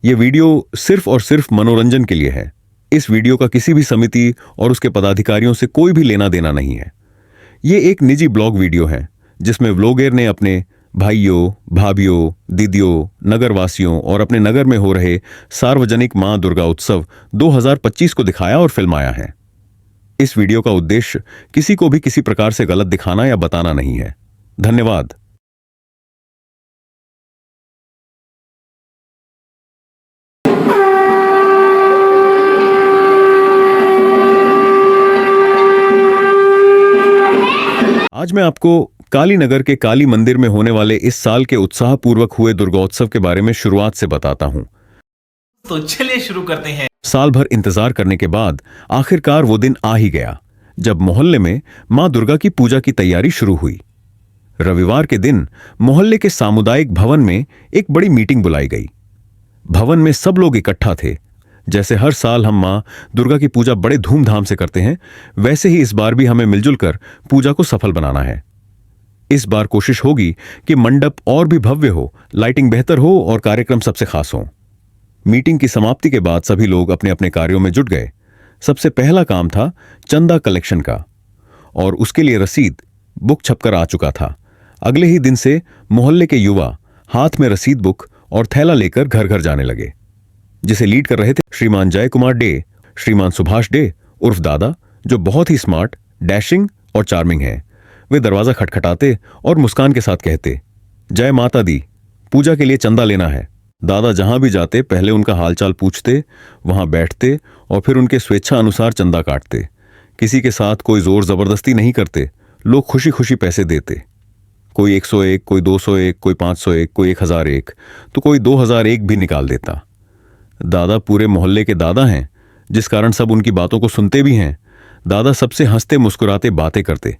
ये वीडियो सिर्फ और सिर्फ मनोरंजन के लिए है। इस वीडियो का किसी भी समिति और उसके पदाधिकारियों से कोई भी लेना देना नहीं है। ये एक निजी ब्लॉग वीडियो है जिसमें व्लॉगर ने अपने भाइयों, भाभीियों, दीदियों, नगरवासियों और अपने नगर में हो रहे सार्वजनिक मां दुर्गा उत्सव 2025 को दिखाया और फिल्माया है। इस वीडियो का उद्देश्य किसी को भी किसी प्रकार से गलत दिखाना या बताना नहीं है। धन्यवाद। आज मैं आपको काली नगर के काली मंदिर में होने वाले इस साल के उत्साहपूर्वक हुए दुर्गोत्सव के बारे में शुरुआत से बताता हूं। तो चलिए शुरू करते हैं। साल भर इंतजार करने के बाद आखिरकार वो दिन आ ही गया जब मोहल्ले में मां दुर्गा की पूजा की तैयारी शुरू हुई। रविवार के दिन मोहल्ले के सामुदायिक भवन में एक बड़ी मीटिंग बुलाई गई। भवन में सब लोग इकट्ठा थे। जैसे हर साल हम मां दुर्गा की पूजा बड़े धूमधाम से करते हैं, वैसे ही इस बार भी हमें मिलजुल कर पूजा को सफल बनाना है। इस बार कोशिश होगी कि मंडप और भी भव्य हो, लाइटिंग बेहतर हो और कार्यक्रम सबसे खास हो। मीटिंग की समाप्ति के बाद सभी लोग अपने अपने कार्यों में जुट गए। सबसे पहला काम था चंदा कलेक्शन का, और उसके लिए रसीद बुक छपकर आ चुका था। अगले ही दिन से मोहल्ले के युवा हाथ में रसीद बुक और थैला लेकर घर घर जाने लगे। जिसे लीड कर रहे थे श्रीमान जय कुमार डे, श्रीमान सुभाष डे उर्फ दादा, जो बहुत ही स्मार्ट, डैशिंग और चार्मिंग हैं। वे दरवाजा खटखटाते और मुस्कान के साथ कहते, जय माता दी, पूजा के लिए चंदा लेना है। दादा जहां भी जाते पहले उनका हालचाल पूछते, वहां बैठते और फिर उनके स्वेच्छा अनुसार चंदा काटते। किसी के साथ कोई जोर जबरदस्ती नहीं करते। लोग खुशी खुशी पैसे देते। कोई 101, कोई 201, कोई 501, कोई 1001, तो कोई 2001 भी निकाल देता। दादा पूरे मोहल्ले के दादा हैं, जिस कारण सब उनकी बातों को सुनते भी हैं। दादा सबसे हंसते मुस्कुराते बातें करते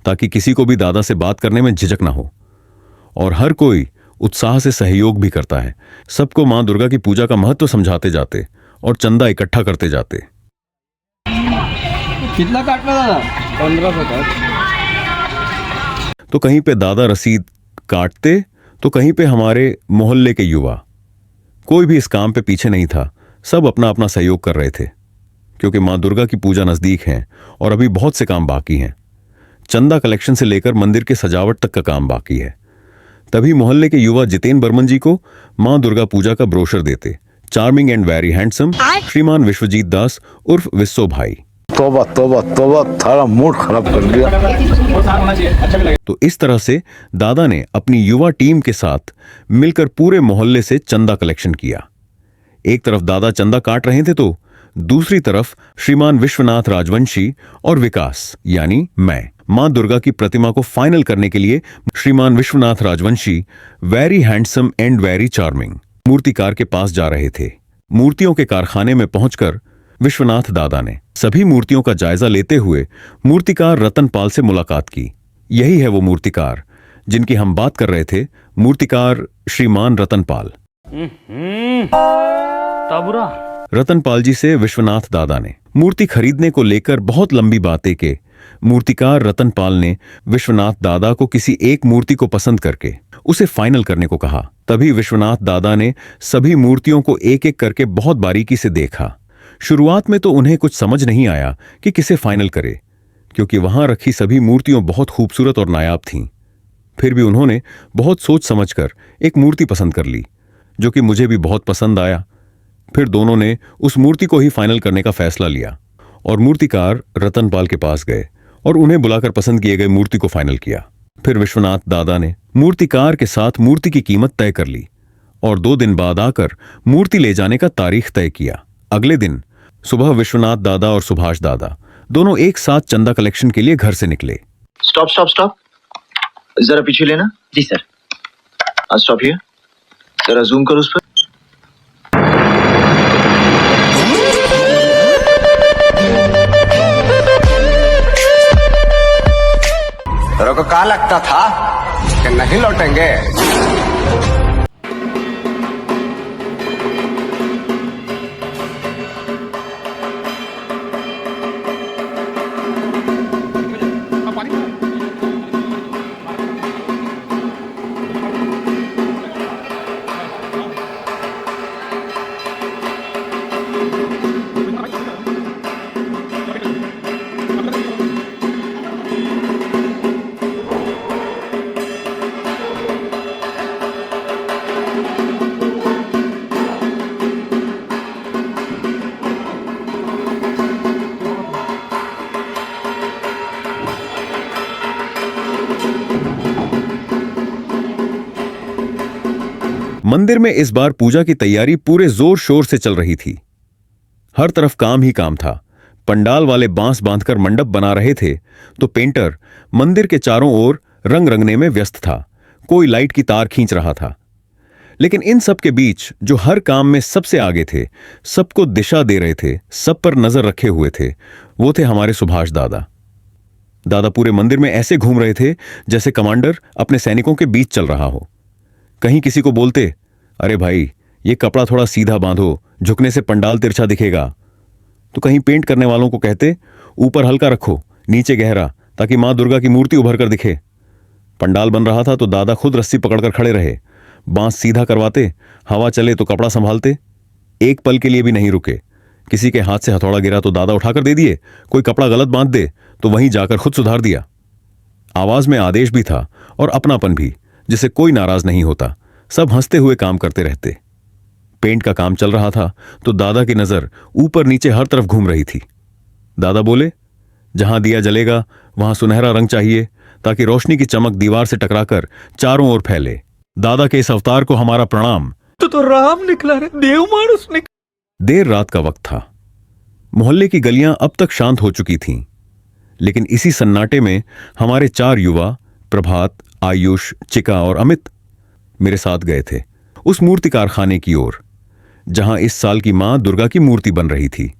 ताकि किसी को भी दादा से बात करने में झिझक ना हो, और हर कोई उत्साह से सहयोग भी करता है। सबको मां दुर्गा की पूजा का महत्व समझाते जाते और चंदा इकट्ठा करते जाते। कितना काटना दादा? 1500 काट। तो कहीं पे दादा रसीद काटते तो कहीं पे हमारे मोहल्ले के युवा। कोई भी इस काम पे पीछे नहीं था। सब अपना अपना सहयोग कर रहे थे, क्योंकि मां दुर्गा की पूजा नजदीक है और अभी बहुत से काम बाकी हैं। चंदा कलेक्शन से लेकर मंदिर के सजावट तक का काम बाकी है। तभी मोहल्ले के युवा जितेन बर्मन जी को मां दुर्गा पूजा का ब्रोशर देते। चार्मिंग एंड वेरी हैंडसम श्रीमान विश्वजीत दास उर्फ विस्सो भाई। तोबा तोबा तोबा, थारा मूड खराब कर दिया। तो इस तरह से दादा ने अपनी युवा टीम के साथ मिलकर पूरे मोहल्ले से चंदा कलेक्शन किया। एक तरफ दादा चंदा काट रहे थे तो दूसरी तरफ श्रीमान विश्वनाथ राजवंशी और विकास यानी मैं मां दुर्गा की प्रतिमा को फाइनल करने के लिए श्रीमान Vishwanath Rajvanshi very handsome and very charming मूर्तिकार के पास जा रहे थे। मूर्तियों के कारखाने में पहुंचकर विश्वनाथ दादा ने सभी मूर्तियों का जायजा लेते हुए मूर्तिकार रतनपाल से मुलाकात की। यही है वो मूर्तिकार जिनकी हम बात कर रहे थे, मूर्तिकार श्रीमान रतनपाल। रतनपाल जी से विश्वनाथ दादा ने मूर्ति खरीदने को लेकर बहुत लंबी बातें के मूर्तिकार रतनपाल ने विश्वनाथ दादा को किसी एक मूर्ति को पसंद करके उसे फाइनल करने को कहा। तभी विश्वनाथ दादा ने सभी मूर्तियों को एक एक करके बहुत बारीकी से देखा। शुरुआत में तो उन्हें कुछ समझ नहीं आया कि किसे फाइनल करे, क्योंकि वहां रखी सभी मूर्तियों बहुत खूबसूरत और नायाब थीं। फिर भी उन्होंने बहुत सोच समझकर एक मूर्ति पसंद कर ली, जो कि मुझे भी बहुत पसंद आया। फिर दोनों ने उस मूर्ति को ही फाइनल करने का फैसला लिया और मूर्तिकार रतनपाल के पास गए और उन्हें बुलाकर पसंद किए गए मूर्ति को फाइनल किया। फिर विश्वनाथ दादा ने मूर्तिकार के साथ मूर्ति की कीमत तय कर ली और 2 दिन बाद आकर मूर्ति ले जाने का तारीख तय किया। अगले दिन सुबह विश्वनाथ दादा और सुभाष दादा दोनों एक साथ चंदा कलेक्शन के लिए घर से निकले। स्टॉप स्टॉप स्टॉप, जरा पीछे लेना। जी सर। स्टॉप हियर, जरा जूम करो उस पर। तेरे को क्या लगता था कि नहीं लौटेंगे? मंदिर में इस बार पूजा की तैयारी पूरे जोर शोर से चल रही थी। हर तरफ काम ही काम था। पंडाल वाले बांस बांधकर मंडप बना रहे थे तो पेंटर मंदिर के चारों ओर रंग रंगने में व्यस्त था। कोई लाइट की तार खींच रहा था। लेकिन इन सब के बीच जो हर काम में सबसे आगे थे, सबको दिशा दे रहे थे, सब पर नजर रखे हुए थे, वो थे हमारे सुभाष दादा। दादा पूरे मंदिर में ऐसे घूम रहे थे जैसे कमांडर अपने सैनिकों के बीच चल रहा हो। कहीं किसी को बोलते, अरे भाई ये कपड़ा थोड़ा सीधा बांधो, झुकने से पंडाल तिरछा दिखेगा। तो कहीं पेंट करने वालों को कहते, ऊपर हल्का रखो, नीचे गहरा, ताकि मां दुर्गा की मूर्ति उभर कर दिखे। पंडाल बन रहा था तो दादा खुद रस्सी पकड़कर खड़े रहे, बांस सीधा करवाते, हवा चले तो कपड़ा संभालते। एक पल के लिए भी नहीं रुके। किसी के हाथ से हथौड़ा गिरा तो दादा उठाकर दे दिए, कोई कपड़ा गलत बांध दे तो वहीं जाकर खुद सुधार दिया। आवाज में आदेश भी था और अपनापन भी, जिसे कोई नाराज नहीं होता। सब हंसते हुए काम करते रहते। पेंट का काम चल रहा था तो दादा की नजर ऊपर नीचे हर तरफ घूम रही थी। दादा बोले, जहां दिया जलेगा वहां सुनहरा रंग चाहिए, ताकि रोशनी की चमक दीवार से टकराकर चारों ओर फैले। दादा के इस अवतार को हमारा प्रणाम। तो राम निकला रे, देव मानुस निकला। देर रात का वक्त था। मोहल्ले की गलियां अब तक शांत हो चुकी थीं, लेकिन इसी सन्नाटे में हमारे 4 युवा, प्रभात, आयुष, चिका और अमित, मेरे साथ गए थे उस मूर्ति कारखाने की ओर, जहां इस साल की मां दुर्गा की मूर्ति बन रही थी।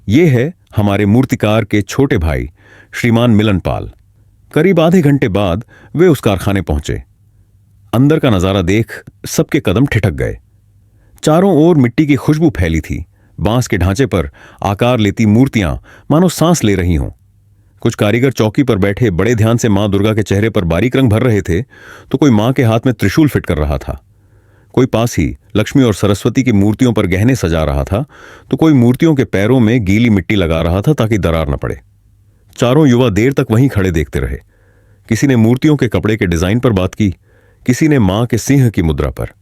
ये है हमारे मूर्तिकार के छोटे भाई श्रीमान मिलन पाल। करीब आधे घंटे बाद वे उस कारखाने पहुंचे। अंदर का नजारा देख सबके कदम ठिठक गए। चारों ओर मिट्टी की खुशबू फैली थी। बांस के ढांचे पर आकार लेती मूर्तियां मानो सांस ले रही हों। कुछ कारीगर चौकी पर बैठे बड़े ध्यान से मां दुर्गा के चेहरे पर बारीक रंग भर रहे थे, तो कोई मां के हाथ में त्रिशूल फिट कर रहा था। कोई पास ही लक्ष्मी और सरस्वती की मूर्तियों पर गहने सजा रहा था, तो कोई मूर्तियों के पैरों में गीली मिट्टी लगा रहा था ताकि दरार न पड़े। चारों युवा देर तक वहीं खड़े देखते रहे। किसी ने मूर्तियों के कपड़े के डिजाइन पर बात की, किसी ने मां के सिंह की मुद्रा पर।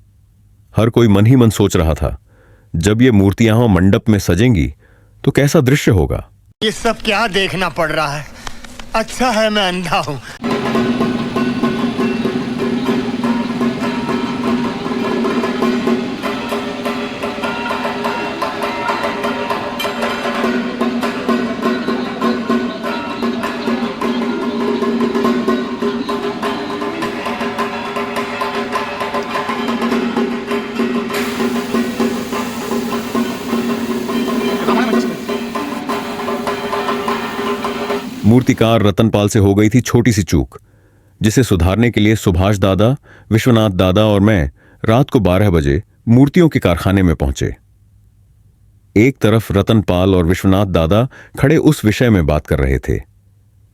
हर कोई मन ही मन सोच रहा था, जब ये मूर्तियां मंडप में सजेंगी तो कैसा दृश्य होगा। ये सब क्या देखना पड़ रहा है? अच्छा है मैं अंधा हूं। मूर्तिकार रतनपाल से हो गई थी छोटी सी चूक, जिसे सुधारने के लिए सुभाष दादा, विश्वनाथ दादा और मैं रात को 12 बजे मूर्तियों के कारखाने में पहुंचे। एक तरफ रतनपाल और विश्वनाथ दादा खड़े उस विषय में बात कर रहे थे,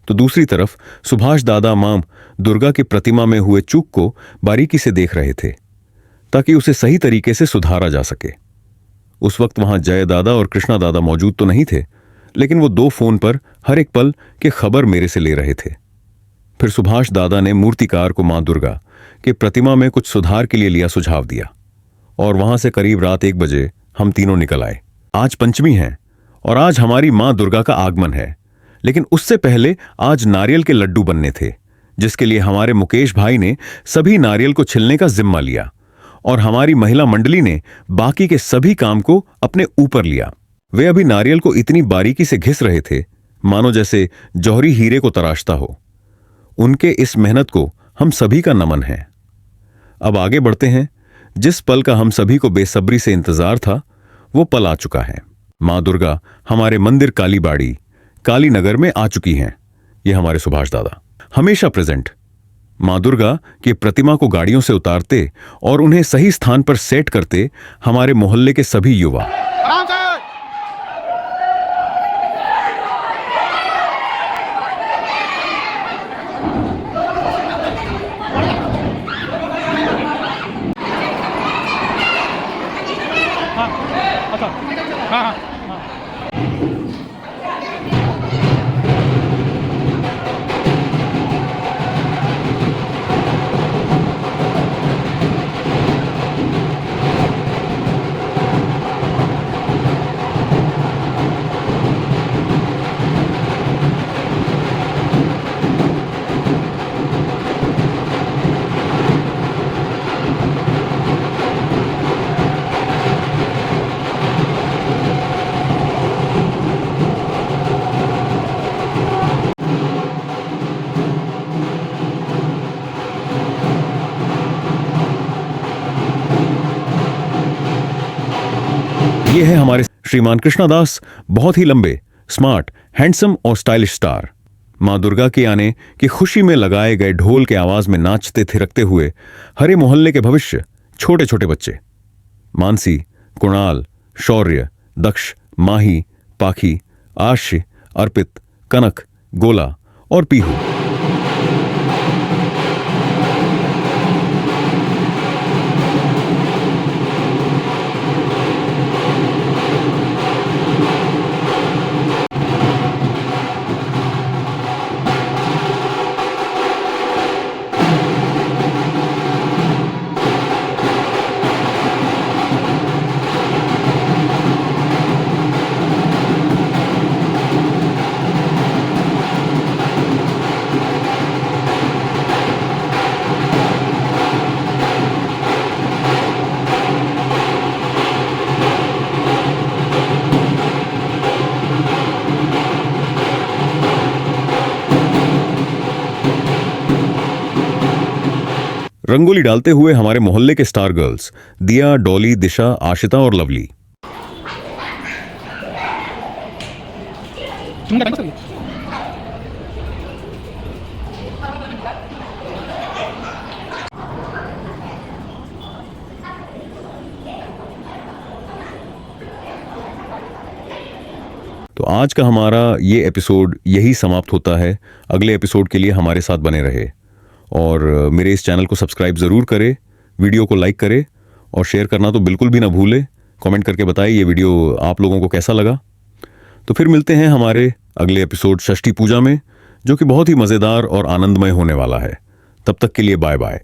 तो दूसरी तरफ सुभाष दादा मां दुर्गा की प्रतिमा में हुए चूक को बारीकी से देख रहे थे, ताकि उसे सही तरीके से सुधारा जा सके। उस वक्त वहां जय दादा और कृष्णा दादा मौजूद तो नहीं थे, लेकिन वो 2 फोन पर हर एक पल की खबर मेरे से ले रहे थे। फिर सुभाष दादा ने मूर्तिकार को मां दुर्गा के प्रतिमा में कुछ सुधार के लिए लिया सुझाव दिया, और वहां से करीब रात 1 बजे हम तीनों निकल आए। आज पंचमी है और आज हमारी मां दुर्गा का आगमन है, लेकिन उससे पहले आज नारियल के लड्डू बनने थे, जिसके लिए हमारे मुकेश भाई ने सभी नारियल को छिलने का जिम्मा लिया और हमारी महिला मंडली ने बाकी के सभी काम को अपने ऊपर लिया। वे अभी नारियल को इतनी बारीकी से घिस रहे थे मानो जैसे जौहरी हीरे को तराशता हो। उनके इस मेहनत को हम सभी का नमन है। अब आगे बढ़ते हैं। जिस पल का हम सभी को बेसब्री से इंतजार था, वो पल आ चुका है। मां दुर्गा हमारे मंदिर कालीबाड़ी काली नगर में आ चुकी हैं। ये हमारे सुभाष दादा हमेशा प्रेजेंट। मां दुर्गा की प्रतिमा को गाड़ियों से उतारते और उन्हें सही स्थान पर सेट करते हमारे मोहल्ले के सभी युवा। ये है हमारे श्रीमान कृष्णादास, बहुत ही लंबे, स्मार्ट, हैंडसम और स्टाइलिश स्टार। मां दुर्गा के आने की खुशी में लगाए गए ढोल के आवाज में नाचते थिरकते हुए हरे मोहल्ले के भविष्य, छोटे छोटे बच्चे मानसी, कुणाल, शौर्य, दक्ष, माही, पाखी, आश्य, अर्पित, कनक, गोला और पीहू। रंगोली डालते हुए हमारे मोहल्ले के स्टार गर्ल्स दिया, डॉली, दिशा, आशिता और लवली। तो आज का हमारा ये एपिसोड यही समाप्त होता है। अगले एपिसोड के लिए हमारे साथ बने रहे और मेरे इस चैनल को सब्सक्राइब ज़रूर करें, वीडियो को लाइक करें और शेयर करना तो बिल्कुल भी ना भूलें। कमेंट करके बताइए ये वीडियो आप लोगों को कैसा लगा। तो फिर मिलते हैं हमारे अगले एपिसोड षष्ठी पूजा में, जो कि बहुत ही मज़ेदार और आनंदमय होने वाला है। तब तक के लिए बाय बाय।